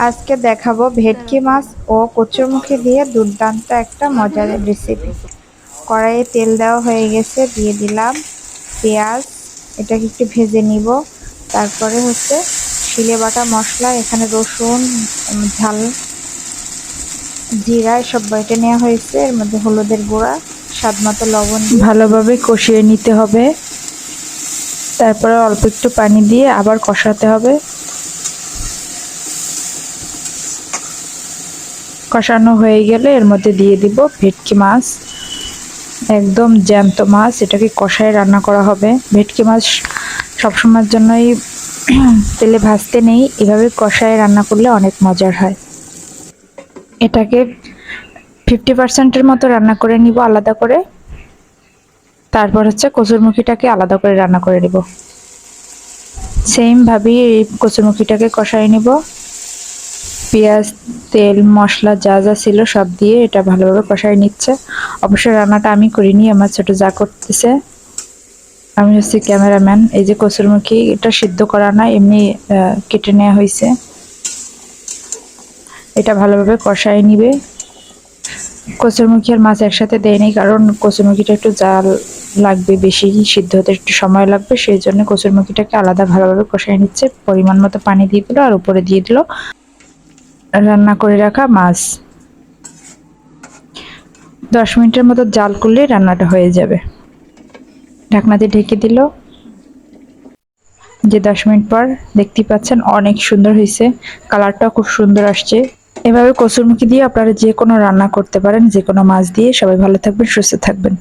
আজকে দেখাবো ভেটকি মাছ ও কচুরমুখী দিয়ে দুর্দান্ত একটা মজার রেসিপি। কড়াইয়ে তেল দেওয়া হয়ে গেছে, দিয়ে দিলাম পেঁয়াজ। এটাকে একটু ভেজে নিব। তারপরে শিলে বাটা মশলা, এখানে রসুন, ঝাল, জিরা এসব বেটে নেওয়া হয়েছে। এর মধ্যে হলুদের গুঁড়া, স্বাদ মতো লবণ দিয়ে ভালোভাবে কষিয়ে নিতে হবে। তারপরে অল্প একটু পানি দিয়ে আবার কষাতে হবে। কষানো হয়ে গেলে এর মধ্যে দিয়ে দিব ভেটকি মাছ, একদম জ্যান্ত মাছ। এটাকে কষায় রান্না করা হবে। ভেটকি মাছ সবসময়ের জন্যই তেলে ভাজতে নেই, এভাবে কষায় রান্না করলে অনেক মজার হয়। এটাকে 50%-এর মতো রান্না করে নিব আলাদা করে। তারপর কচুরমুখীটাকে আলাদা করে রান্না করে নিব। সেম ভাবেই এই কচুরমুখীটাকে কষায় নিব। পেঁয়াজ, তেল, মশলা যা যা ছিল সব দিয়ে এটা ভালোভাবে কষায় নিচ্ছে। অবশ্যই রান্নাটা আমি করিনি, আমার ছোট যা করতেছে। আমি ক্যামেরাম্যান। এই যে কচুরমুখী, এটা সিদ্ধ করা না, এমনি কেটে নেওয়া হয়েছে। এটা ভালোভাবে কষায় নিবে। কচুরমুখী আর মাছ একসাথে দেয়নি, কারণ কচুরমুখীটা একটু জাল লাগবে, বেশি সিদ্ধ হতে একটু সময় লাগবে, সেই জন্য কচুরমুখীটাকে আলাদা ভালোভাবে কষায় নিচ্ছে। পরিমাণ মতো পানি দিয়ে দিল, আর উপরে দিয়ে দিল রান্না করে রাখা মাছ। 10 মিনিটের মতো জাল করলে রান্নাটা হয়ে যাবে। ঢাকনা দিয়ে ঢেকে দিল। যে 10 মিনিট পর দেখতেই পাচ্ছেন অনেক সুন্দর হয়েছে, কালারটাও খুব সুন্দর আসছে। এভাবে কচুরমুখী দিয়ে আপনারা যে কোনো রান্না করতে পারেন, যে কোনো মাছ দিয়ে। সবাই ভালো থাকবেন, সুস্থ থাকবেন।